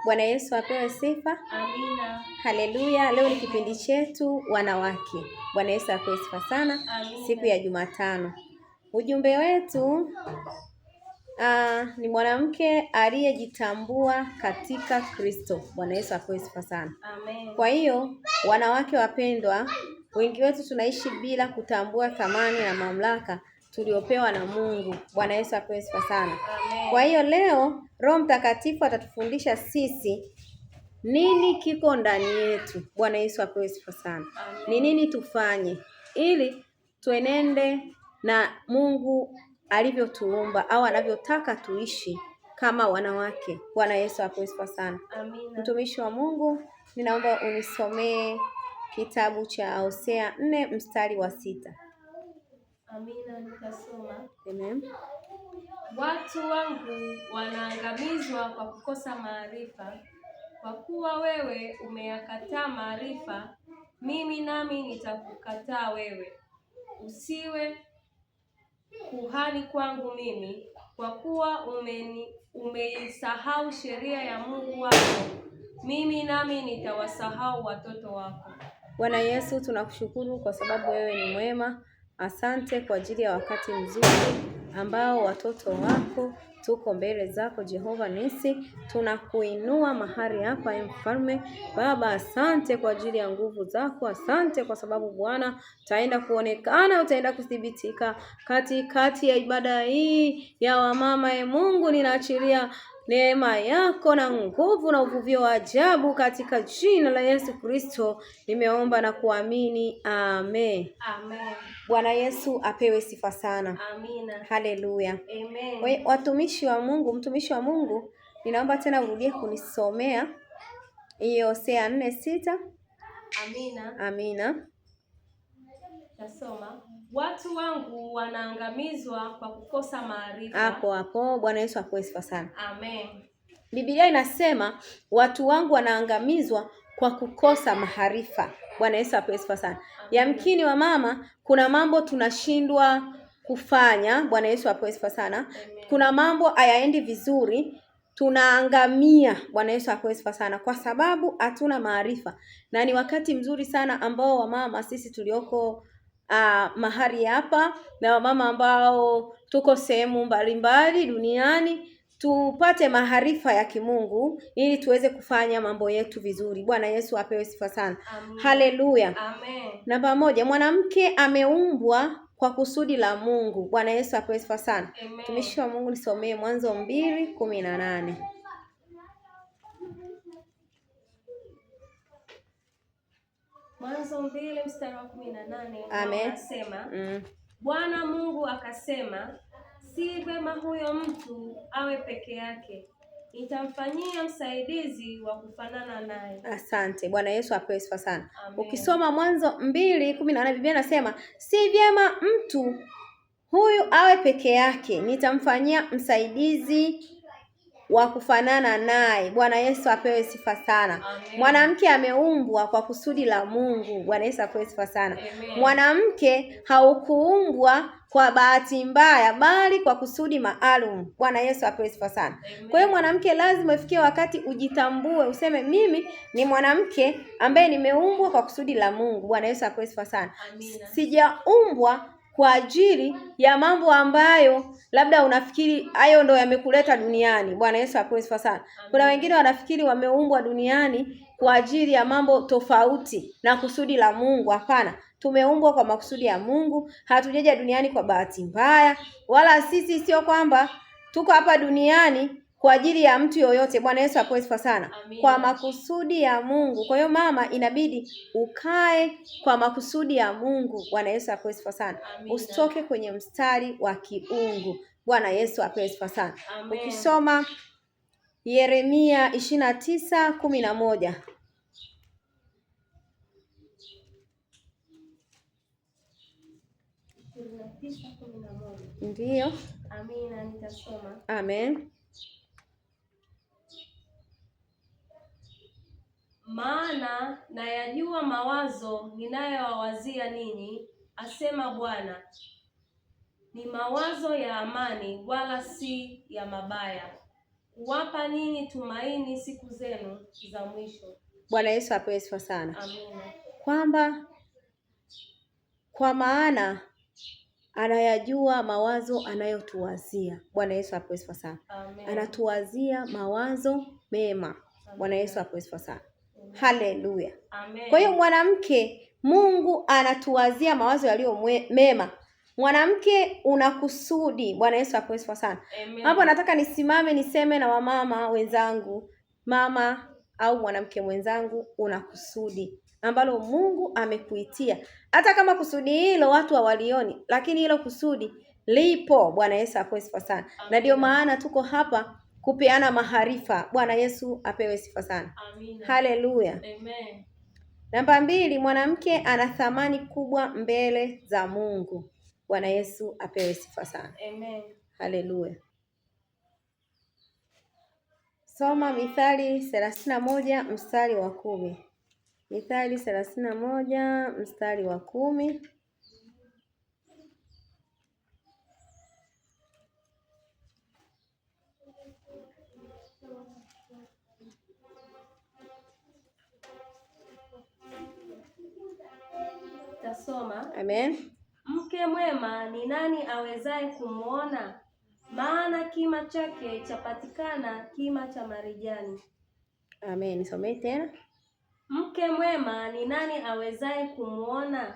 Bwana Yesu apewe sifa. Amina. Haleluya. Leo ni kipindi chetu wanawake. Bwana Yesu apewe sifa sana. Amina. Siku ya Jumatano. Ujumbe wetu ni mwanamke aliyejitambua katika Kristo. Bwana Yesu apewe sifa sana. Amen. Kwa hiyo wanawake wapendwa, wengi wetu tunaishi bila kutambua thamani na mamlaka tuliopewa na Mungu. Bwana Yesu apewe sifa sana. Amen. Kwa hiyo leo Roho Mtakatifu atatufundisha sisi nini kiko ndani yetu. Bwana Yesu apewe sifa sana. Ni nini tufanye ili tuenende na Mungu alivyotuumba au anavyotaka tuishi kama wanawake. Bwana Yesu apewe sifa sana. Amina. Mtumishi wa Mungu, ninaomba unisomee kitabu cha Hosea 4 mstari wa 6. Amina, nitasoma. Amen. Watu wangu wanaangamizwa kwa kukosa maarifa. Kwa kuwa wewe umeyakataa maarifa, mimi nami nitakukataa wewe. Usiwe kuhani kwangu mimi, kwa kuwa umeisahau sheria ya Mungu wako. Mimi nami nitawasahau watoto wako. Bwana Yesu, tunakushukuru kwa sababu wewe ni mwema. Asante kwa ajili ya wakati mzuri ambao watoto wako tuko mbele zako Jehova Nisi. Tunakuinua mahali hapa Mfalme. Baba, asante kwa ajili ya nguvu zako. Asante kwa sababu Bwana utaenda kuonekana, utaenda kuthibitika katikati ya ibada hii ya wamama. Mungu, ninaachilia neema yako na nguvu na uvuvio wa ajabu katika jina la Yesu Kristo. Nimeomba na kuamini. Amen. Amen. Bwana Yesu apewe sifa sana. Amina. Haleluya. Amen. Watumishi wa Mungu, mtumishi wa Mungu, ninaomba tena urudie kunisomea hiyo Hosea 4:6. Amina. Amina. Tasoma. Watu wangu wanaangamizwa kwa kukosa maarifa. Hapo. Bwana Yesu apewe sifa sana. Amen. Biblia inasema watu wangu wanaangamizwa kwa kukosa maarifa. Bwana Yesu apewe sifa sana. Yamkini wa mama, kuna mambo tunashindwa kufanya. Bwana Yesu apewe sifa sana. Amen. Kuna mambo hayaendi vizuri, tunaangamia. Bwana Yesu apewe sifa sana kwa sababu hatuna maarifa. Na ni wakati mzuri sana ambao wamama sisi tulioko mahali hapa na wamama ambao tuko sehemu mbalimbali duniani tupate maarifa ya kimungu ili tuweze kufanya mambo yetu vizuri. Bwana Yesu apewe sifa sana. Haleluya. Amen. Namba 1, mwanamke ameumbwa kwa kusudi la Mungu. Bwana Yesu apewe sifa sana. Mtumishi wa Mungu, nisomee Mwanzo 2:18. Mwanzo 2 mstari wa 18. Amen. Anasema, Bwana Mungu akasema, si vema huyo mtu awe peke yake, nitamfanyia msaidizi wa kufanana naye. Asante. Bwana Yesu apewe sifa sana. Ukisoma Mwanzo 2:18 Biblia inasema, si vyema mtu huyu awe peke yake, nitamfanyia msaidizi wa kufanana naye. Bwana Yesu apewe sifa sana. Mwanamke ameumbwa kwa kusudi la Mungu. Bwana Yesu apewe sifa sana. Mwanamke haukuumbwa kwa bahati mbaya, bali kwa kusudi maalum. Bwana Yesu apewe sifa sana. Kwa hiyo mwanamke lazima ifikie wakati ujitambue, useme mimi ni mwanamke ambaye nimeumbwa kwa kusudi la Mungu. Bwana Yesu apewe sifa sana. Sijaumbwa kwa ajili ya mambo ambayo labda unafikiri hayo ndo yamekuleta duniani. Bwana Yesu apewe sifa sana. Kuna wengine wanafikiri wameumbwa duniani kwa ajili ya mambo tofauti na kusudi la Mungu. Hapana, tumeumbwa kwa makusudi ya Mungu. Hatujaja duniani kwa bahati mbaya, wala sisi sio kwamba tuko hapa duniani kwa ajili ya mtu yoyote. Bwana Yesu apewe sifa sana. Kwa makusudi ya Mungu. Kwa hiyo mama, inabidi ukae kwa makusudi ya Mungu. Bwana Yesu apewe sifa sana. Usitoke kwenye mstari wa kiungu. Bwana Yesu apewe sifa sana. Ukisoma Yeremia 29:11. Ndiyo. Amina, nitasoma. Amen. Maana nayajua mawazo ninayowawazia ninyi, asema Bwana, ni mawazo ya amani, wala si ya mabaya, kuwapa ninyi tumaini siku zenu za mwisho. Bwana Yesu apewe sifa sana. Amina. Kwamba kwa maana anayajua mawazo anayotuwazia. Bwana Yesu apewe sifa sana. Amen. Anatuwazia mawazo mema. Bwana Yesu apewe sifa sana. Haleluya. Amen. Kwa hiyo mwanamke, Mungu anatuwazia mawazo yaliyo mema. Mwanamke una kusudi. Bwana Yesu apewe sifa sana. Hapo nataka nisimame niseme na wamama wenzangu, mama au mwanamke mwenzangu, una kusudi ambalo Mungu amekuitia. Hata kama kusudi hilo watu hawalioni, lakini hilo kusudi lipo. Bwana Yesu apewe sifa sana. Na ndio maana tuko hapa kupeana maarifa. Bwana Yesu apewe sifa sana. Amina. Haleluya. Amen. Namba 2, mwanamke ana thamani kubwa mbele za Mungu. Bwana Yesu apewe sifa sana. Amen. Haleluya. Soma Mithali 31 mstari wa 10. Mithali 31 mstari wa 10. Tasoma. Amen. Mke mwema ni nani awezaye kumwona? Maana kima chake chapatikana kima cha marijani. Amen. Nisomee tena. Mke mwema ni nani awezaye kumwona?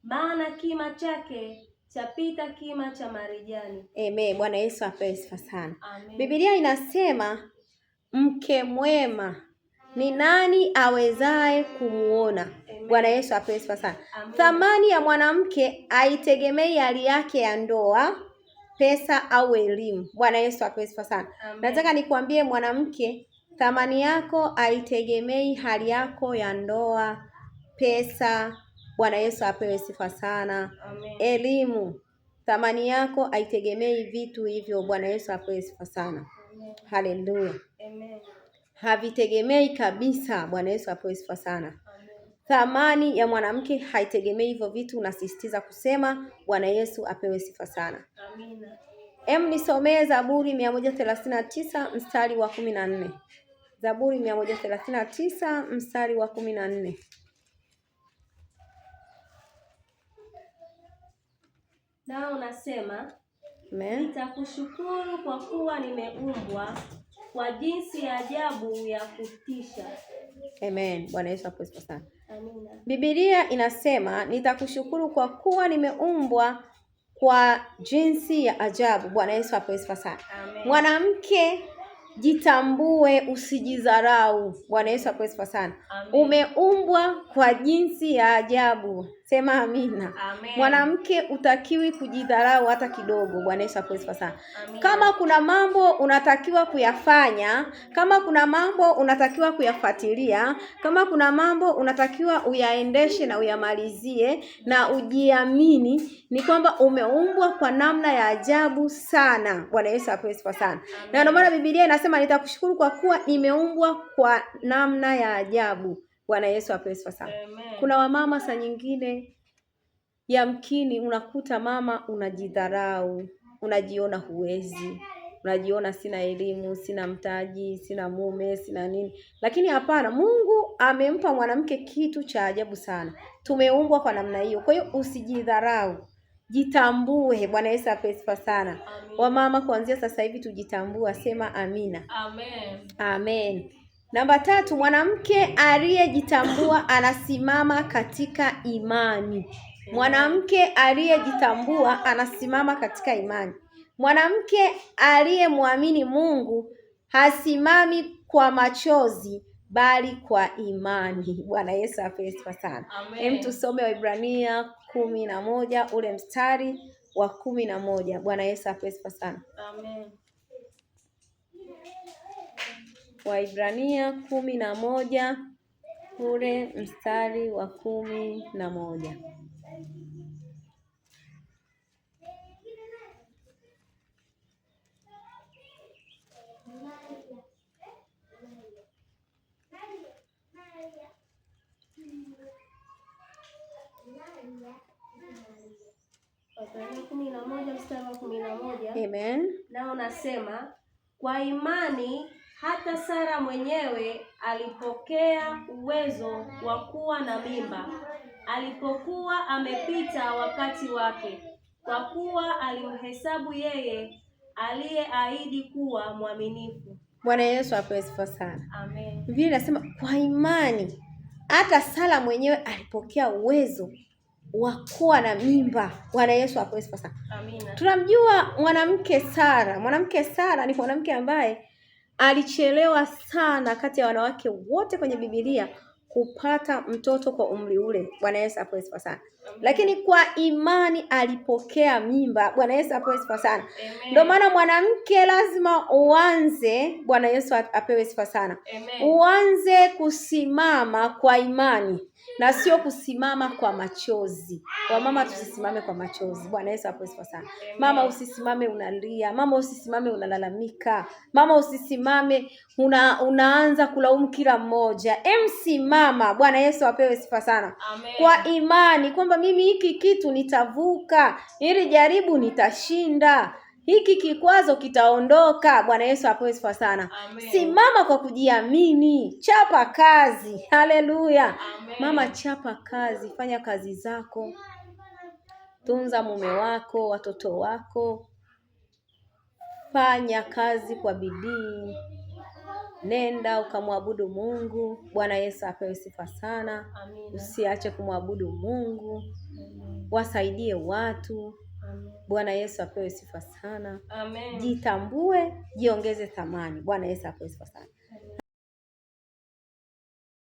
Maana kima chake chapita kima cha marijani. Amen. Bwana Yesu apewe sifa sana. Amen. Biblia inasema mke mwema ni nani awezaye kumuona? Bwana Yesu apewe sifa sana. Thamani ya mwanamke haitegemei hali yake ya ndoa, pesa au elimu. Bwana Yesu apewe sifa sana. Nataka nikwambie mwanamke, thamani yako haitegemei hali yako ya ndoa, pesa. Bwana Yesu apewe sifa sana. Amen. Elimu. Thamani yako haitegemei vitu hivyo. Bwana Yesu apewe sifa sana. Haleluya. Amen. Havitegemei kabisa. Bwana Yesu apewe sifa sana. Amen. Thamani ya mwanamke haitegemei hivyo vitu. Unasisitiza kusema. Bwana Yesu apewe sifa sana. Amina. Nisomee Zaburi 139 mstari wa 14. Zaburi 139 mstari wa 14. Nao unasema, Amen. Nitakushukuru kwa kuwa nimeumbwa kwa jinsi ya ajabu ya kutisha. Amen. Bwana Yesu apewe sifa sana. Amina. Biblia inasema nitakushukuru kwa kuwa nimeumbwa kwa jinsi ya ajabu. Bwana Yesu apewe sifa sana. Mwanamke, jitambue, usijidharau. Bwana Yesu apewe sifa sana. Umeumbwa kwa jinsi ya ajabu. Sema amina. Mwanamke utakiwi kujidharau hata kidogo. Bwana Yesu apewe sifa sana. Kama kuna mambo unatakiwa kuyafanya, kama kuna mambo unatakiwa kuyafuatilia, kama kuna mambo unatakiwa uyaendeshe na uyamalizie na ujiamini, ni kwamba umeumbwa kwa namna ya ajabu sana. Bwana Yesu apewe sifa sana. Na ndio maana Biblia inasema nitakushukuru kwa kuwa nimeumbwa kwa namna ya ajabu. Bwana Yesu apewe sifa sana. Kuna wamama saa nyingine yamkini unakuta mama unajidharau, unajiona huwezi, unajiona sina elimu, sina mtaji, sina mume, sina nini. Lakini hapana, Mungu amempa mwanamke kitu cha ajabu sana. Tumeumbwa kwa namna hiyo. Kwa hiyo usijidharau. Jitambue. Bwana Yesu apewe sifa sana. Wamama kuanzia sasa hivi tujitambue, sema amina. Amen. Amen. Namba 3, mwanamke aliyejitambua anasimama katika imani. Mwanamke aliyejitambua anasimama katika imani. Mwanamke aliyemwamini Mungu hasimami kwa machozi bali kwa imani. Bwana Yesu apewe sifa sana. Hem, tusome Waebrania 11 ule mstari wa 11. Bwana Yesu apewe sifa sana. Amen. Waebrania 11 ule mstari wa 11. Waebrania 11 mstari wa 11. Amen. Nao nasema, Kwa imani hata Sara mwenyewe alipokea uwezo wa kuwa na mimba alipokuwa amepita wakati wake, kwa kuwa alimhesabu yeye aliyeahidi kuwa mwaminifu. Bwana Yesu apewe sifa sana. Amen. Biblia inasema kwa imani hata Sara mwenyewe alipokea uwezo wa kuwa na mimba. Bwana Yesu apewe sifa sana. Amina. Tunamjua mwanamke Sara. Mwanamke Sara ni mwanamke ambaye alichelewa sana kati ya wanawake wote kwenye Biblia kupata mtoto kwa umri ule. Bwana Yesu apewe sifa sana. Lakini kwa imani alipokea mimba. Bwana Yesu apewe sifa sana. Ndio maana mwanamke lazima uanze, Bwana Yesu apewe sifa sana. Uanze kusimama kwa imani na sio kusimama kwa machozi. Wamama tusisimame kwa machozi. Bwana Yesu apewe sifa sana. Mama usisimame unalia, mama usisimame unalalamika, mama usisimame unaanza kulaumu kila mmoja. Simama. Bwana Yesu apewe sifa sana. Amen. Kwa imani kwamba mimi hiki kitu nitavuka, hili jaribu nitashinda, hiki kikwazo kitaondoka. Bwana Yesu apewe sifa sana. Amen. Simama kwa kujiamini, chapa kazi. Haleluya. Mama, chapa kazi, fanya kazi zako, tunza mume wako, watoto wako, fanya kazi kwa bidii, nenda ukamwabudu Mungu. Bwana Yesu apewe sifa sana. Amina. Usiache kumwabudu Mungu. Wasaidie watu. Bwana Yesu apewe sifa sana. Amen. Jitambue, jiongeze thamani. Bwana Yesu apewe sifa sana.